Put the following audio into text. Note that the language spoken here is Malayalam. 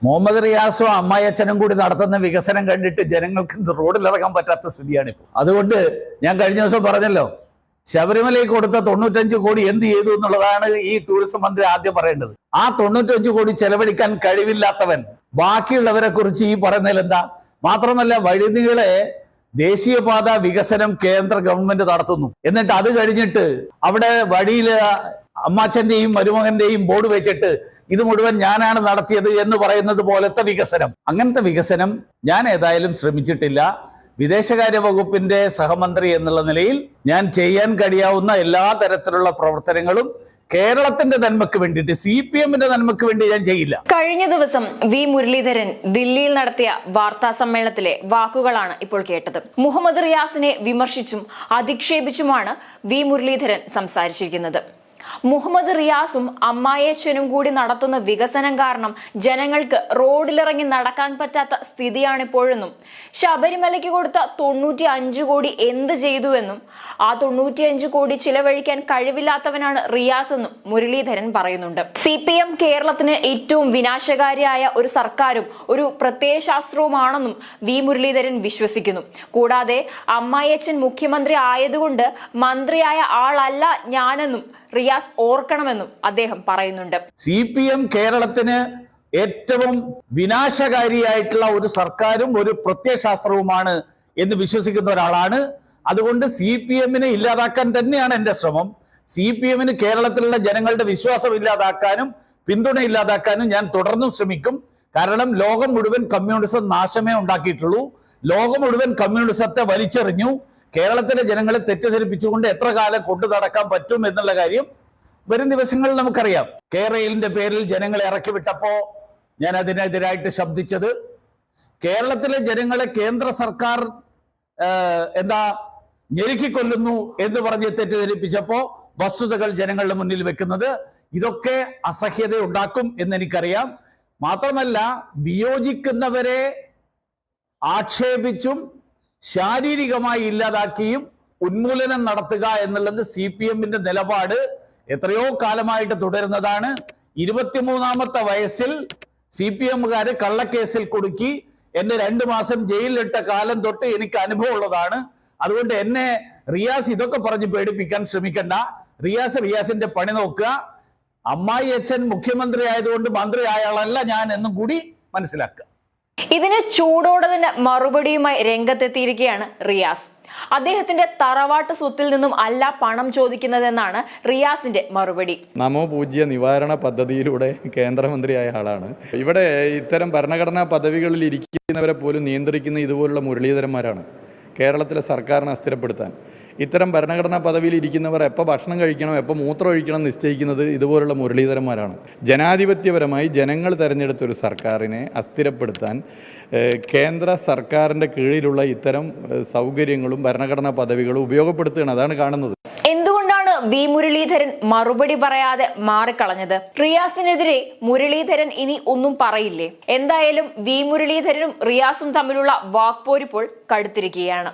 മുഹമ്മദ് റിയാസും അമ്മായിയച്ഛനും കൂടി നടത്തുന്ന വികസനം കണ്ടിട്ട് ജനങ്ങൾക്ക് റോഡിലിറങ്ങാൻ പറ്റാത്ത സ്ഥിതിയാണ് ഇപ്പോൾ. അതുകൊണ്ട് ഞാൻ കഴിഞ്ഞ ദിവസം പറഞ്ഞല്ലോ, ശബരിമലയ്ക്ക് കൊടുത്ത 95 കോടി എന്ത് ചെയ്തു എന്നുള്ളതാണ് ഈ ടൂറിസം മന്ത്രി ആദ്യം പറയേണ്ടത്. ആ 95 കോടി ചെലവഴിക്കാൻ കഴിവില്ലാത്തവൻ ബാക്കിയുള്ളവരെ കുറിച്ച് ഈ പറയുന്നതിൽ എന്താ? മാത്രമല്ല, വഴിനീളെ ദേശീയപാത വികസനം കേന്ദ്ര ഗവൺമെന്റ് നടത്തുന്നു. എന്നിട്ട് അത് കഴിഞ്ഞിട്ട് അവിടെ വഴിയില് അമ്മാച്ചന്റെയും മരുമകന്റെയും ബോർഡ് വെച്ചിട്ട് ഇത് മുഴുവൻ ഞാനാണ് നടത്തിയത് എന്ന് പറയുന്നത് പോലത്തെ വികസനം, അങ്ങനത്തെ വികസനം ഞാൻ ഏതായാലും ശ്രമിച്ചിട്ടില്ല. വിദേശകാര്യ വകുപ്പിന്റെ സഹമന്ത്രി എന്നുള്ള നിലയിൽ ഞാൻ ചെയ്യാൻ കഴിയാവുന്ന എല്ലാ തരത്തിലുള്ള പ്രവർത്തനങ്ങളും കേരളത്തിന്റെ നന്മയ്ക്ക് വേണ്ടിയിട്ട്, CPM-ന്റെ നന്മയ്ക്ക് വേണ്ടി ഞാൻ ചെയ്യില്ല. കഴിഞ്ഞ ദിവസം വി മുരളീധരൻ ദില്ലിയിൽ നടത്തിയ വാർത്താ സമ്മേളനത്തിലെ വാക്കുകളാണ് ഇപ്പോൾ കേട്ടത്. മുഹമ്മദ് റിയാസിനെ വിമർശിച്ചും അധിക്ഷേപിച്ചുമാണ് വി മുരളീധരൻ സംസാരിച്ചിരിക്കുന്നത്. മുഹമ്മദ് റിയാസും അമ്മായിയച്ഛനും കൂടി നടത്തുന്ന വികസനം കാരണം ജനങ്ങൾക്ക് റോഡിലിറങ്ങി നടക്കാൻ പറ്റാത്ത സ്ഥിതിയാണിപ്പോഴെന്നും, ശബരിമലയ്ക്ക് കൊടുത്ത 95 കോടി എന്ത് ചെയ്തുവെന്നും, ആ 95 കോടി ചിലവഴിക്കാൻ കഴിവില്ലാത്തവനാണ് റിയാസ് എന്നും മുരളീധരൻ പറയുന്നുണ്ട്. CPM കേരളത്തിന് ഏറ്റവും വിനാശകാരിയായ ഒരു സർക്കാരും ഒരു പ്രത്യയശാസ്ത്രവുമാണെന്നും വി മുരളീധരൻ വിശ്വസിക്കുന്നു. കൂടാതെ അമ്മായിയച്ഛൻ മുഖ്യമന്ത്രി ആയതുകൊണ്ട് മന്ത്രിയായ ആളല്ല ഞാനെന്നും റിയാസ് ഓർക്കണമെന്നും അദ്ദേഹം പറയുന്നുണ്ട്. CPM കേരളത്തിന് ഏറ്റവും വിനാശകാരിയായിട്ടുള്ള ഒരു സർക്കാരും ഒരു പ്രത്യയശാസ്ത്രവുമാണ് എന്ന് വിശ്വസിക്കുന്ന ഒരാളാണ്. അതുകൊണ്ട് CPM-നെ ഇല്ലാതാക്കാൻ തന്നെയാണ് എൻ്റെ ശ്രമം. CPM-ന് കേരളത്തിലുള്ള ജനങ്ങളുടെ വിശ്വാസം ഇല്ലാതാക്കാനും പിന്തുണ ഇല്ലാതാക്കാനും ഞാൻ തുടർന്നും ശ്രമിക്കും. കാരണം ലോകം മുഴുവൻ കമ്മ്യൂണിസം നാശമേ ഉണ്ടാക്കിയിട്ടുള്ളൂ. ലോകം മുഴുവൻ കമ്മ്യൂണിസത്തെ വലിച്ചെറിഞ്ഞു. കേരളത്തിലെ ജനങ്ങളെ തെറ്റിദ്ധരിപ്പിച്ചുകൊണ്ട് എത്ര കാലം കൊണ്ടു നടക്കാൻ പറ്റും എന്നുള്ള കാര്യം വരും ദിവസങ്ങളിൽ നമുക്കറിയാം. കേരളത്തിന്റെ പേരിൽ ജനങ്ങളെ ഇറക്കി വിട്ടപ്പോ ഞാൻ അതിനെതിരായിട്ട് ശബ്ദിച്ചത്, കേരളത്തിലെ ജനങ്ങളെ കേന്ദ്ര സർക്കാർ ഞെരുക്കിക്കൊല്ലുന്നു എന്ന് പറഞ്ഞ് തെറ്റിദ്ധരിപ്പിച്ചപ്പോ വസ്തുതകൾ ജനങ്ങളുടെ മുന്നിൽ വെക്കുന്നത്, ഇതൊക്കെ അസഹ്യത ഉണ്ടാക്കും എന്നെനിക്കറിയാം. മാത്രമല്ല, വിയോജിക്കുന്നവരെ ആക്ഷേപിച്ചും ശാരീരികമായി ഇല്ലാതാക്കിയും ഉന്മൂലനം നടത്തുക എന്നുള്ളത് CPM-ന്റെ നിലപാട് എത്രയോ കാലമായിട്ട് തുടരുന്നതാണ്. 23ാമത്തെ വയസ്സിൽ CPM-കാര് കള്ളക്കേസിൽ കുടുക്കി എന്നെ 2 മാസം ജയിലിലിട്ട കാലം തൊട്ട് എനിക്ക് അനുഭവമുള്ളതാണ്. അതുകൊണ്ട് എന്നെ റിയാസ് ഇതൊക്കെ പറഞ്ഞ് പേടിപ്പിക്കാൻ ശ്രമിക്കണ്ട. റിയാസിന്റെ പണി നോക്കുക. അമ്മായിയച്ഛൻ മുഖ്യമന്ത്രി ആയതുകൊണ്ട് മന്ത്രി ആയാളല്ല ഞാൻ എന്നും കൂടി മനസ്സിലാക്കുക. ഇതിന് ചൂടോടെ തന്നെ മറുപടിയുമായി രംഗത്തെത്തിയിരിക്കുകയാണ് റിയാസ്. അദ്ദേഹത്തിന്റെ തറവാട്ട് സ്വത്തിൽ നിന്നും അല്ല പണം ചോദിക്കുന്നതെന്നാണ് റിയാസിന്റെ മറുപടി. നമോ പൂജ്യ നിവാരണ പദ്ധതിയിലൂടെ കേന്ദ്രമന്ത്രിയായ ആളാണ്. ഇവിടെ ഇത്തരം ഭരണഘടനാ പദവികളിൽ ഇരിക്കുന്നവരെ പോലും നിയന്ത്രിക്കുന്ന ഇതുപോലുള്ള മുരളീധരന്മാരാണ് കേരളത്തിലെ സർക്കാരിനെ അസ്ഥിരപ്പെടുത്താൻ. ഇത്തരം ഭരണഘടനാ പദവിയിൽ ഇരിക്കുന്നവർ എപ്പോൾ ഭക്ഷണം കഴിക്കണം, എപ്പോൾ മൂത്രം ഒഴിക്കണം നിശ്ചയിക്കുന്നത് ഇതുപോലുള്ള മുരളീധരന്മാരാണ്. ജനാധിപത്യപരമായി ജനങ്ങൾ തെരഞ്ഞെടുത്ത ഒരു സർക്കാരിനെ അസ്ഥിരപ്പെടുത്താൻ കേന്ദ്ര സർക്കാരിൻ്റെ കീഴിലുള്ള ഇത്തരം സൗകര്യങ്ങളും ഭരണഘടനാ പദവികളും ഉപയോഗപ്പെടുത്തുകയാണ്. അതാണ് കാണുന്നത്. എന്തുകൊണ്ടാണ് വി മുരളീധരൻ മറുപടി പറയാതെ മാറിക്കളഞ്ഞത്? റിയാസിനെതിരെ മുരളീധരൻ ഇനി ഒന്നും പറയില്ലേ? എന്തായാലും വി മുരളീധരനും റിയാസും തമ്മിലുള്ള വാക്പോരിപ്പോൾ കടുത്തിരിക്കുകയാണ്.